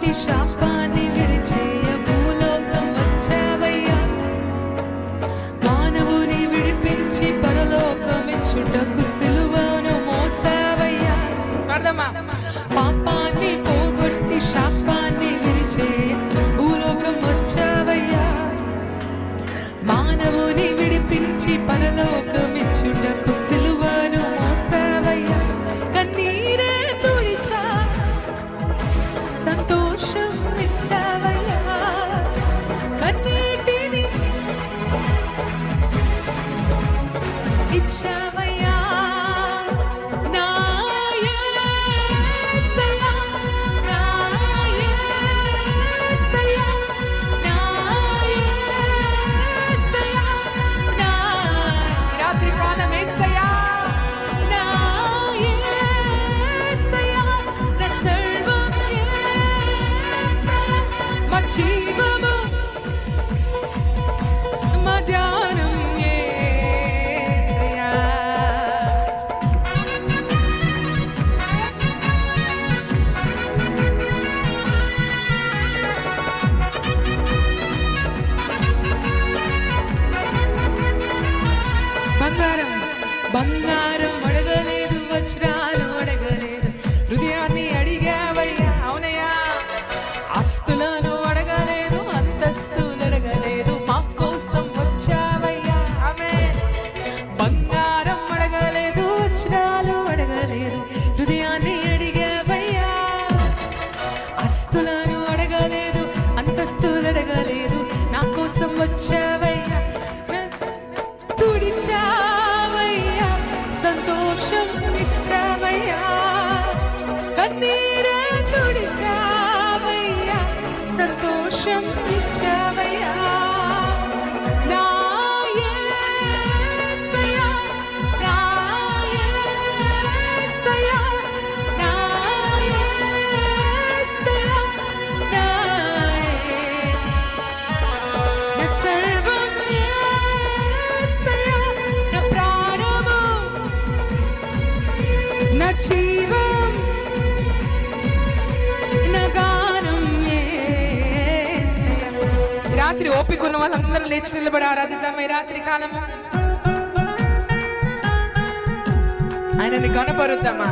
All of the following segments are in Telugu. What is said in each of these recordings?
పోగొట్టి శాపాన్ని విరిచేయ భూలోకం వచ్చావయ్యా. మానవుని విడిపించి పరలోకమిచ్చుటకు సిలువను మోసావయ్యా. అర్థమా? పాపాన్ని పోగొట్టి శాపాన్ని విరిచేయ భూలోకం వచ్చావయ్యా. మానవుని విడిపించి పరలోకమిచ్చుటకు సిలువను మోసావయ్యా. కన్నీరే తుడిచా సంతోషం ఇచ్చావయ్యా. కన్నీటిని ఇచ్చావయ్యా. నా యేసయ్యా, నా యేసయ్యా, నా యేసయ్యా, నా రాత్రి కాలం యేసయ్యా, నా యేసయ్యా, నా సర్వం యేసయ్యా, మా జీవము మా ధ్యానం యేసయ్యా. బంగారం బంగారం అడగలేదు, వజ్రాలు అడగలేదు, హృదయాన్ని అడిగావయ్యా. అవునయ్యా. ఆస్తులను అడగలేదు, అంతస్తులు అడగలేదు, మా కోసం వచ్చావయ్యా. ఆమేన్. బంగారం అడగలేదు, వజ్రాలు అడగలేదు, హృదయాన్ని అడిగావయ్యా. ఆస్తులను అడగలేదు, అంతస్తులు అడగలేదు, నా కోసం వచ్చావయ్యా. తుడిచావయ్యా, సంతోషం ఇచ్చావయ్యా. కన్నీరే తుడిచావయ్యా, సంతోషం ఇచ్చావయ్యా. నా యేసయ్యా, నా యేసయ్యా, నా యేసయ్యా, నా నా సర్వం యేసయ్యా, నా ప్రాణము, నా జీవం, నా గానం యేసయ్యా. రాత్రి ఓపిక ఉన్న వాళ్ళందరూ లేచి నిలబడి ఆరాధిద్దాం. ఈ రాత్రి కాలం ఆయనని కనపరుద్దామా.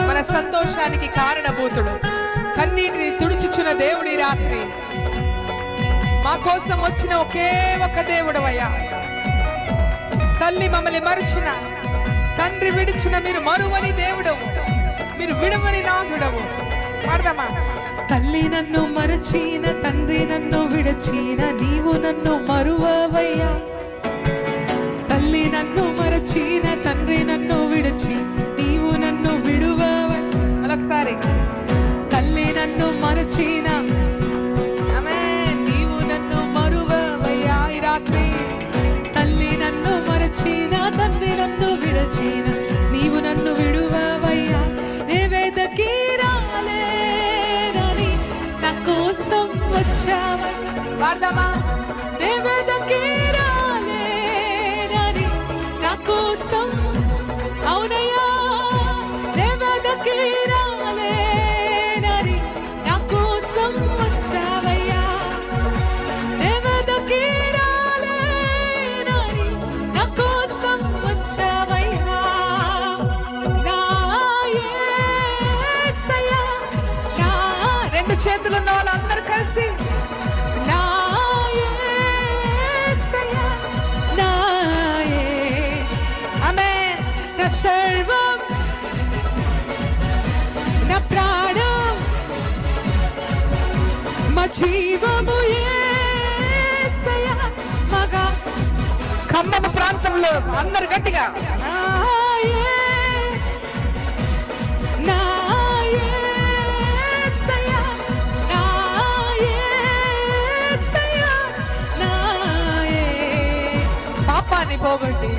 మన సంతోషానికి కారణభూతుడు, కన్నీటిని తుడిచుచున్న దేవుడి రాత్రి మా కోసం వచ్చిన ఒకే ఒక దేవుడవయ్యా. తల్లి మమ్మల్ని మరచిన, తండ్రి విడిచిన మీరు మరువని దేవుడవు, మీరు విడవని నాథుడవు. అర్థమా? తల్లి నన్ను మరచిన, తండ్రి నన్ను విడచిన, నీవు నన్ను మరువవయ్యా. తల్లి నన్ను మరచిన, తండ్రి నన్ను విడచి, నీవు నన్ను విడువవయ్యా. మరొకసారి. తల్లి నన్ను మరచిన, నీవు నన్ను మరువవయ్యా. ఈ రాత్రి తల్లి నన్ను మరచిన, తండ్రి నన్ను విడచిన, నీవు నన్ను విడువవయ్యా. నివేదకి రాలేనని నా కోసం వచ్చావయ్యా. వాడదామా? నివేదకి రాలేనని నా కోసం, అవునయ్యా. నివేదకి రాలేనని నా కోసం వచ్చావయ్యా. నివేదకి రాలేనని నా కోసం వచ్చావయ్యా. నా యేసయ్యా, నా రెండు చేతులు ఉన్న వాళ్ళందరూ కలిసి నా యేసయ్యా, నా ఆమేన్. నా సర్వం, నా ప్రాణం, మా జీవము యేసయ్యా. మగా ఖమ్మం ప్రాంతంలో అందరు గట్టిగా నా యేసయ్యా, నా యేసయ్యా, నా పాపాన్ని పోగొట్టి,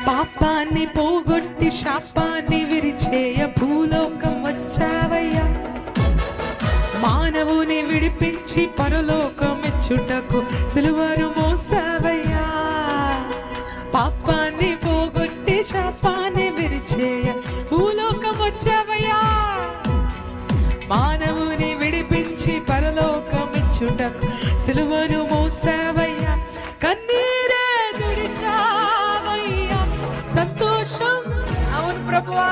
పాపాన్ని పోగొట్టి శాపాన్ని విరిచేయ భూలోకం వచ్చావయ్యా. మానవుని విడిపించి పరలోకమిచ్చుటకు సిలువను మోసావయ్యా. పాపాన్ని పోగొట్టి శాపాన్ని విరిచేయ భూలోకం వచ్చావయ్యా. విడిచి పరలోకమిచ్చుటకు సిలువను మోసావయ్యా, కన్నీరే తుడిచావయ్యా. సంతోషం, అవును ప్రభువా,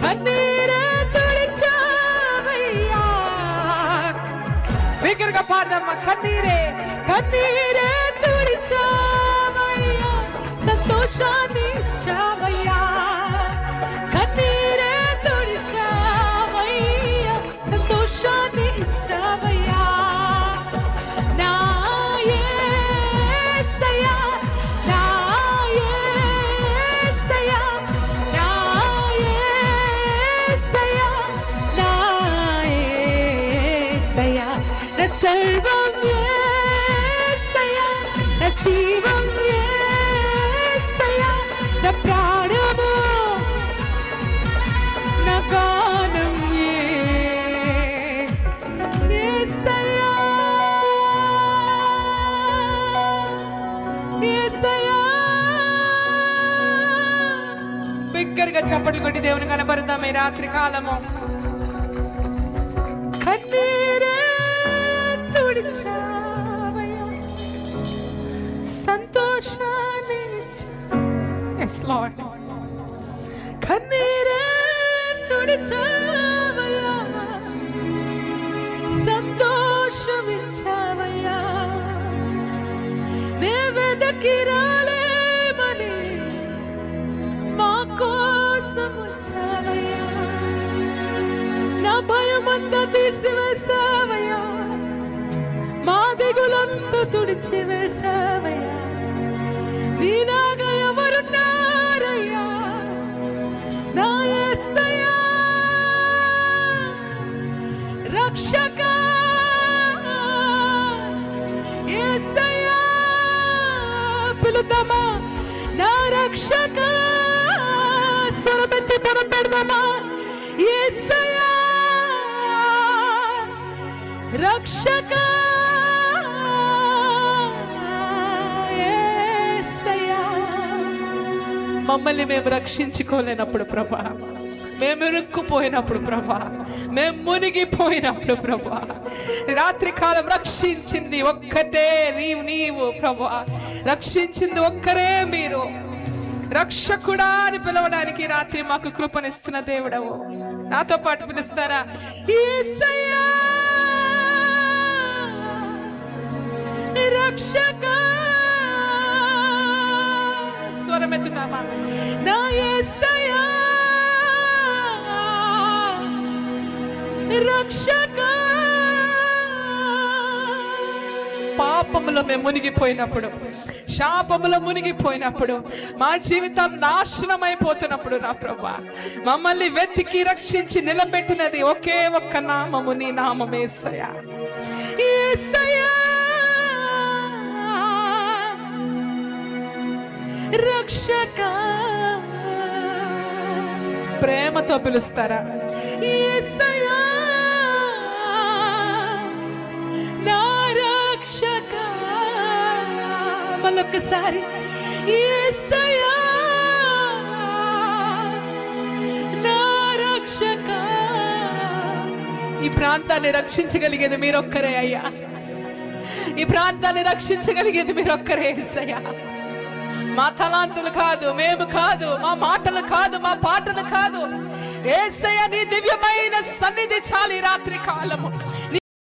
కన్నీరే తుడిచావయ్యా. బిగ్గరగా పాడమ్మా, కన్నీరే కన్నీరే తుడిచావయ్యా, సంతోషాన్ని ఇచ్చావయ్యా. కన్నీరే తుడిచావయ్యా, సంతోషాన్ని ఇచ్చావయ్యా. నా యేసయ్యా, నా యేసయ్యా, నా యేసయ్యా, నా యేసయ్యా, నా సర్వం యేసయ్యా, నా జీవం యేసయ్యా, నా ప్రాణము నా గానం యేసయ్యా, యేసయ్యా. బిగ్గరగా చప్పట్లు కొట్టి దేవుని కనబరుద్దాం ఈ రాత్రి కాలము. కన్నీరే తుడిచావయ్యా, సంతోషాన్ని ఇచ్చావయ్యా. Yes, Lord. కన్నీరే తుడిచావయ్యా, సంతోషమిచ్చావయ్యా. నే వెదకి రాలేమని మా కోసం వచ్చావయ్యా. నా భయమంతా తీసివేసావయ్యా, మా దిగులంతా తుడిచివేసావయ్యా. నీలాగా ఎవరున్నారయ్యా, నా యేసయ్యా. రక్షక యేసయ్యా, పిలుద్దామా, నా రక్షక. స్వరమెత్తి మనం పెడదామా, యేసయ్యా రక్షక. మమ్మల్ని మేము రక్షించుకోలేనప్పుడు ప్రభా, మేము ఇరుక్కుపోయినప్పుడు ప్రభా, మేము మునిగిపోయినప్పుడు ప్రభా, రాత్రి కాలం రక్షించింది ఒక్కటే నీవు ప్రభా. రక్షించింది ఒక్కరే మీరు. రక్షకుడా అని పిలవడానికి రాత్రి మాకు కృపనిస్తున్న దేవుడవు. నాతో పాటు పిలుస్తారా, యేసయ్యా రక్షక. స్వరమెత్తుదామా, నా యేసయ్యా రక్షక. పాపములో మేము మునిగిపోయినప్పుడు, శాపములో మునిగిపోయినప్పుడు, మా జీవితం నాశనం అయిపోతున్నప్పుడు నా ప్రభా, మమ్మల్ని వెతికి రక్షించి నిలబెట్టినది ఒకే ఒక్క నామము, నీ నామం యేసయ్యా. యేసయ్యా రక్షక. ప్రేమతో పిలుస్తారా, యేసయ్యా నా రక్షక. మళ్ళొక్కసారి, యేసయ్యా నా రక్షక. ఈ ప్రాంతాన్ని రక్షించగలిగేది మీరొక్కరే అయ్యా. ఈ ప్రాంతాన్ని రక్షించగలిగేది మీరొక్కరే యేసయ్యా. మా తలాంతులు కాదు, మేము కాదు, మా మాటలు కాదు, మా పాటలు కాదు. యేసయ్యా నీ దివ్యమైన సన్నిధి చాలు ఈ రాత్రి కాలము.